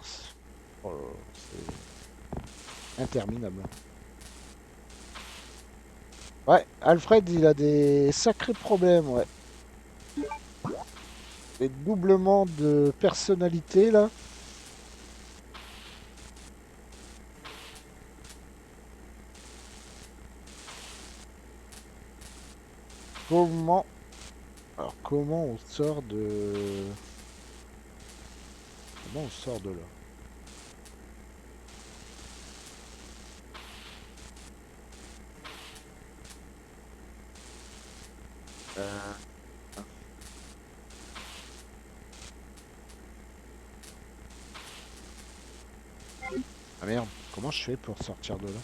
Speaker 1: Oh là là, c'est interminable. Ouais, Alfred, il a des sacrés problèmes, ouais. Des doublements de personnalité, là. Comment... Alors, comment on sort de... Comment on sort de là? Euh, Ah merde, comment je fais pour sortir de là?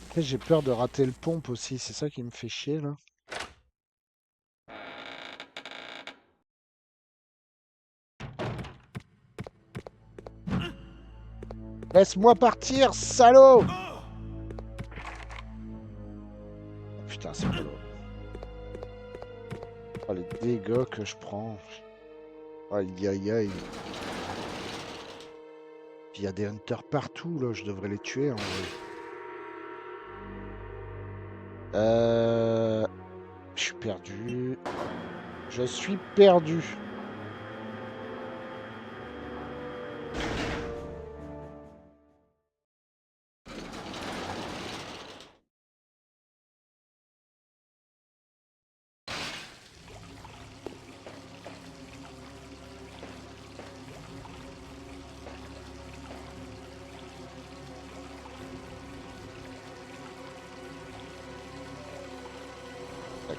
Speaker 1: Après, j'ai peur de rater le pompe aussi, c'est ça qui me fait chier, là. Laisse-moi partir, salaud! Oh, putain, c'est pas là. Oh, les dégâts que je prends. Aïe, aïe, aïe. Puis il y a des hunters partout, là. Je devrais les tuer, en vrai. Je suis perdu. Je suis perdu.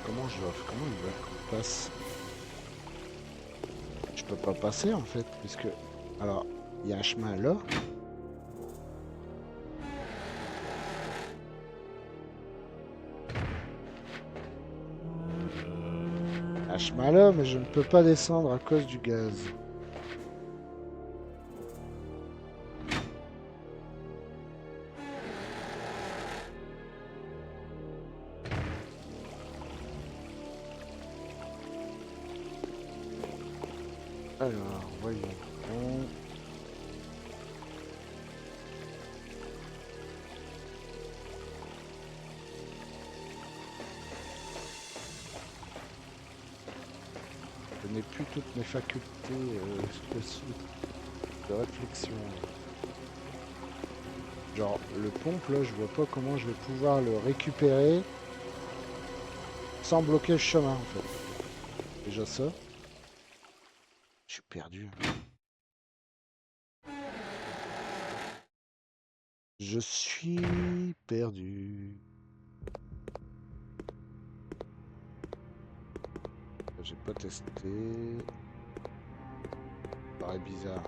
Speaker 1: Comment ils veulent qu'on passe? Je peux pas passer en fait, puisque... Alors, il y a un chemin là. Un chemin là, mais je ne peux pas descendre à cause du gaz. Alors, voyons. Je n'ai plus toutes mes facultés de réflexion. Genre, le pompe, là, je vois pas comment je vais pouvoir le récupérer sans bloquer le chemin, en fait. Déjà ça. Je suis perdu. Je suis perdu. J'ai pas testé. Ça paraît bizarre.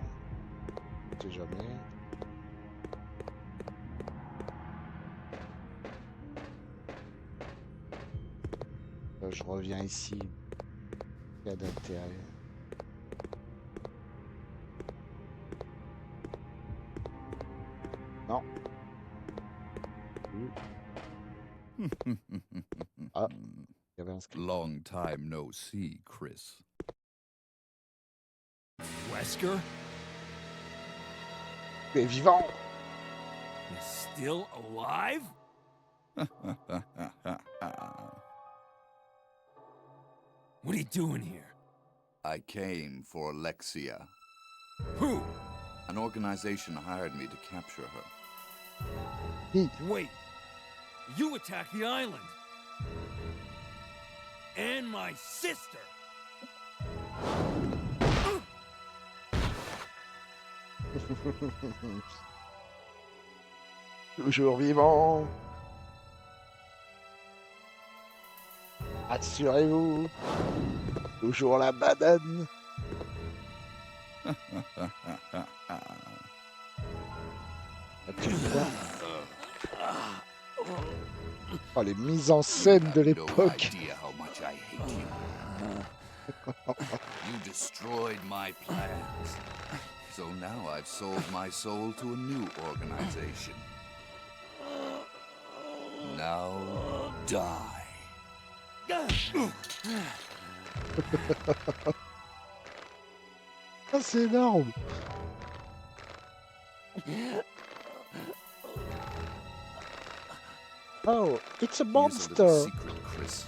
Speaker 1: On sait jamais. Là, je reviens ici. Il y a d'intérêt. Non. Ah, il y avait un script.
Speaker 5: Long time no see, Chris.
Speaker 2: Wesker?
Speaker 1: Tu es vivant!
Speaker 2: You're still alive? What are you doing here?
Speaker 5: I came for Alexia.
Speaker 2: Who?
Speaker 5: An organization hired me to capture her.
Speaker 2: Wait. You attacked the island. And my sister.
Speaker 1: Toujours vivant! Assurez-vous! Toujours la banane! As-tu quoi? Oh, les mises en scène de l'époque!
Speaker 5: You destroyed my plans. So now I've sold my soul to a new organization. Now die.
Speaker 1: Ah, c'est énorme. Oh, it's a
Speaker 5: Here's a little
Speaker 1: monster.
Speaker 5: secret, Chris.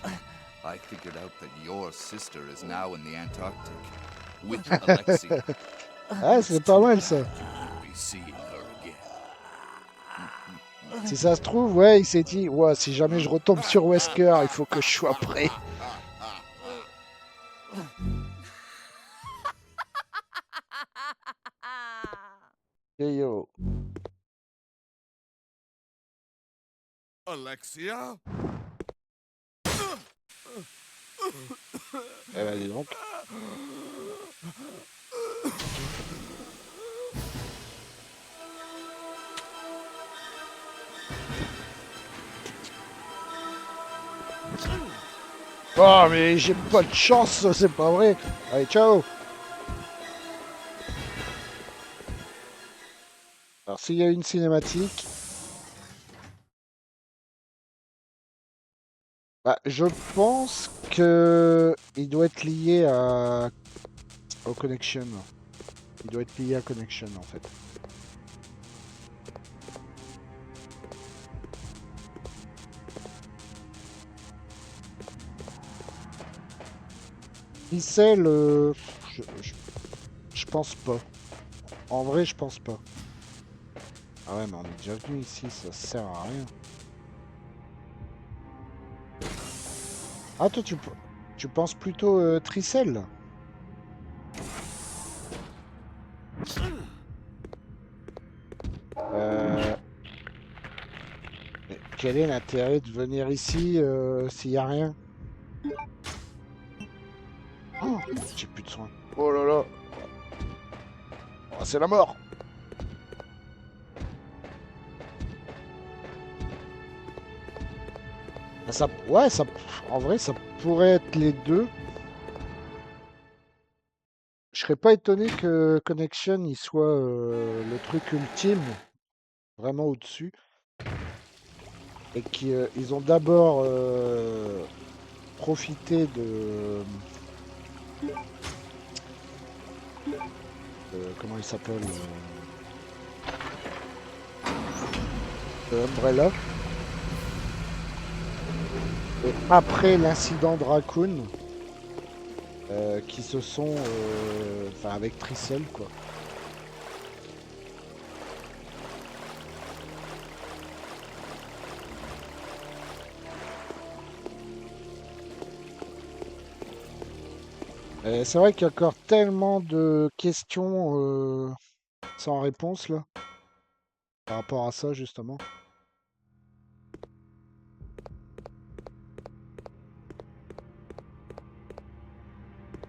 Speaker 5: I figured out that your sister is now in the Antarctic with Alexia.
Speaker 1: Ah, c'est pas mal ça.
Speaker 5: You won't be seeing her again.
Speaker 1: Si ça se trouve, ouais, il s'est dit, ouais, si jamais je retombe sur Wesker, il faut que je sois prêt. Hey, yo.
Speaker 3: Alexia?
Speaker 1: Eh ben, dis donc. Oh, mais j'ai pas de chance, c'est pas vrai. Allez, ciao. Alors, s'il y a une cinématique, bah, je pense que il doit être lié au Connection. Il doit être lié à Connection, en fait. Pixel, je pense pas. En vrai, je pense pas. Ah ouais, mais on est déjà venu ici, ça sert à rien. Ah, toi, tu penses plutôt Tricelle? Mais quel est l'intérêt de venir ici s'il y a rien? Oh, j'ai plus de soins. Oh là là. Oh, c'est la mort. Ah, ça, ouais, en vrai, ça pourrait être les deux. Je serais pas étonné que Connection il soit le truc ultime, vraiment au-dessus, et qu'ils ont d'abord profité comment il s'appelle de Umbrella. Et après l'incident de Raccoon, qui se sont, enfin avec Tricelle quoi. C'est vrai qu'il y a encore tellement de questions sans réponse là, par rapport à ça justement.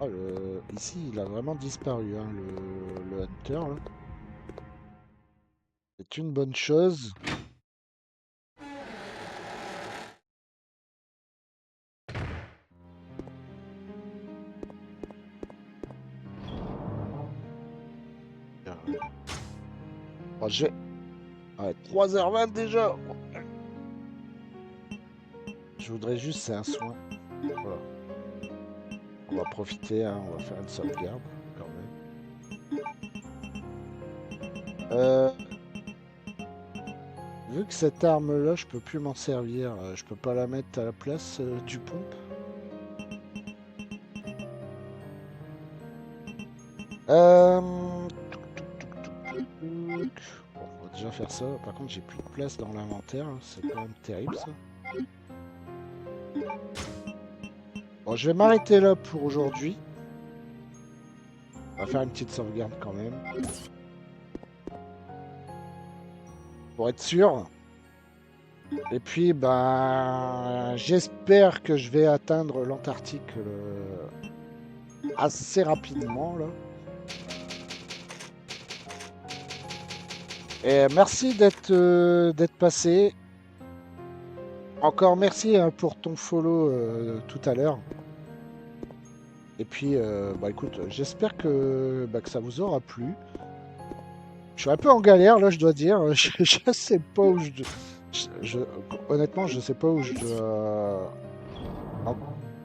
Speaker 1: Ah, ici, il a vraiment disparu, hein, le Hunter là. C'est une bonne chose. Oh, j'ai... Ouais, 3h20 déjà. Je voudrais juste, c'est un soin. Voilà. On va profiter, hein, on va faire une sauvegarde quand même. Vu que cette arme-là, je peux plus m'en servir, je peux pas la mettre à la place du pompe. Bon, on va déjà faire ça. Par contre, j'ai plus de place dans l'inventaire, hein, c'est quand même terrible ça. Bon, je vais m'arrêter là pour aujourd'hui. On va faire une petite sauvegarde quand même. Pour être sûr. Et puis, ben, j'espère que je vais atteindre l'Antarctique assez rapidement, là. Et merci d'être passé. Encore merci hein, pour ton follow tout à l'heure. Et puis, bah écoute, j'espère que ça vous aura plu. Je suis un peu en galère, là, je dois dire. Je sais pas où je- honnêtement, je sais pas où je dois... Dans,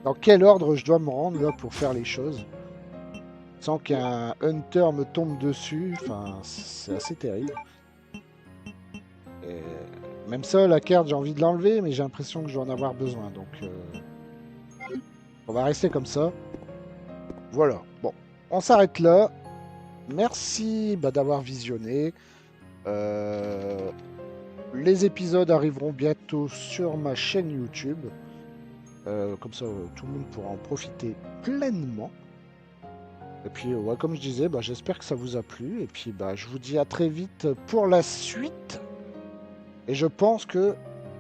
Speaker 1: dans quel ordre je dois me rendre là pour faire les choses. Sans qu'un hunter me tombe dessus, enfin, c'est assez terrible. Et même ça, la carte, j'ai envie de l'enlever, mais j'ai l'impression que je vais en avoir besoin. Donc, on va rester comme ça. Voilà. Bon, on s'arrête là. Merci d'avoir visionné. Euh, les épisodes arriveront bientôt sur ma chaîne YouTube. Comme ça, tout le monde pourra en profiter pleinement. Et puis, ouais, comme je disais, bah, j'espère que ça vous a plu. Et puis, bah, je vous dis à très vite pour la suite. Et je pense que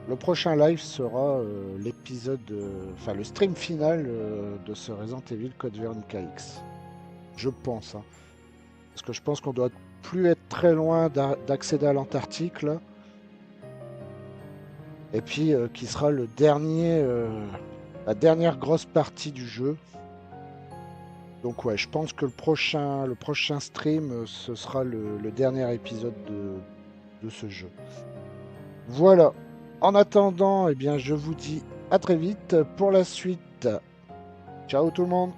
Speaker 1: le prochain live sera l'épisode, enfin le stream final de ce Resident Evil Code Veronica X. Je pense. Hein. Parce que je pense qu'on doit plus être très loin d'accéder à l'Antarctique là. Et puis qui sera le dernier, la dernière grosse partie du jeu. Donc ouais, je pense que le prochain stream, ce sera le dernier épisode de ce jeu. Voilà. En attendant, eh bien, je vous dis à très vite pour la suite. Ciao tout le monde.